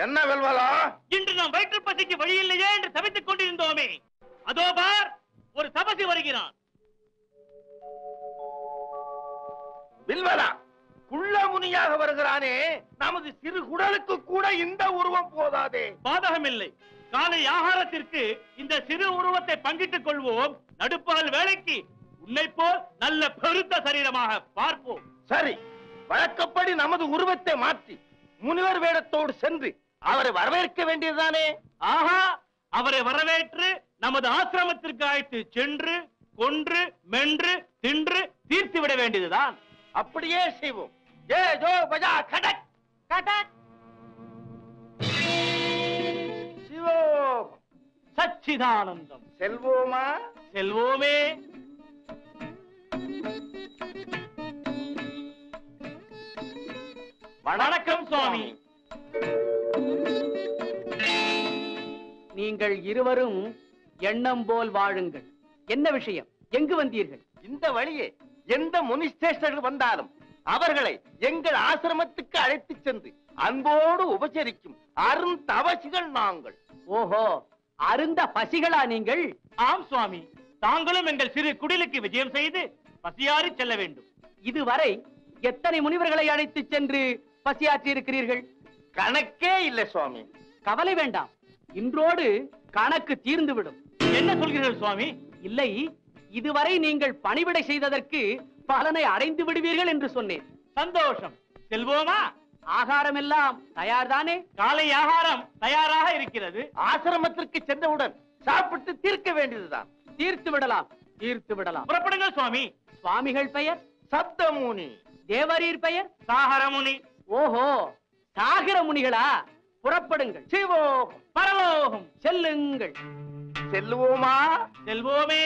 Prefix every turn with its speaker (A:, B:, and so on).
A: என்ன வெல்வலா?
B: இன்று நாம் வயிற்று பசிக்கு வழி இல்லையே என்று தவித்துக் கொண்டிருந்தோமே, அதோ பார் ஒரு தபசி வருகிறான்.
A: வெல்வலா, குள்ள முனியாக வருகிறானே, நமது சிறு குடலுக்கு கூட இந்த உருவம் போதாதே.
B: பாதகமில்லை, காலை ஆகாரத்திற்கு இந்த சிறு உருவத்தை பங்கிட்டுக் கொள்வோம். நடுப்பகல் வேளைக்கு உன்னை போல் நல்ல பெருத்த சரீரமாக பார்ப்போம்.
A: சரி, வழக்கப்படி நமது உருவத்தை மாற்றி முனிவர் வேடத்தோடு சென்று அவரை வரவேற்க வேண்டியதுதானே?
B: ஆஹா, அவரை வரவேற்று நமது ஆசிரமத்திற்கு அழைத்து சென்று கொன்று மென்று தின்று தீர்த்து விட வேண்டியதுதான்.
A: அப்படியே செய்வோம். ஜே ஜோ பஜா கடக் கடக். சிவோம்
B: சச்சிதானந்தம்.
A: செல்வோமா?
B: செல்வோமே. வணக்கம் சுவாமி.
C: நீங்கள் இருவரும் எண்ணம் போல் வாழுங்கள். என்ன விஷயம்? எங்கு வந்தீர்கள்?
A: இந்த வழியே எந்த முனிஸ்டேஷர்கள் வந்தாலும் அவர்களை எங்கள் ஆசிரமத்துக்கு அழைத்து சென்று அன்போடு உபசரிக்கும் அருந்தவசிகள் நாங்கள்.
C: ஓஹோ, அருந்த பசிகளா நீங்கள்?
B: ஆம் சுவாமி, தாங்களும் எங்கள் சிறு குடிலுக்கு விஜயம் செய்து பசியாறி செல்ல வேண்டும்.
C: இதுவரை எத்தனை முனிவர்களை அழைத்து சென்று பசியாற்றி இருக்கிறீர்கள்?
A: கணக்கே இல்லை சுவாமி.
C: கவலை வேண்டாம், இன்றோடு கணக்கு தீர்ந்துவிடும்.
B: என்ன சொல்கிறீர்கள் சுவாமி?
C: இல்லை, இதுவரை நீங்கள் பணிவிடை செய்ததற்கு பலனை அடைந்து விடுவீர்கள் என்று சொன்னேன்.
B: சந்தோஷம். செல்வோமா?
C: ஆகாரம் எல்லாம் தயார்தானே?
B: காலை ஆகாரம் தயாராக இருக்கிறது.
A: ஆசிரமத்திற்கு சென்றவுடன் சாப்பிட்டு தீர்க்க வேண்டியதுதான்.
C: தீர்த்து விடலாம், தீர்த்து விடலாம்.
B: புறப்படுங்கள் சுவாமி.
C: சுவாமிகள் பெயர்?
A: சப்தமுனி.
C: தேவரீர் பெயர்?
B: சாகரமுனி.
C: ஓஹோ, சாகர முனிகளா? புறப்படுங்கள்.
A: சிவோகம்
B: பரலோகம்.
C: செல்லுங்கள்.
A: செல்லுவோமா?
B: செல்வோமே.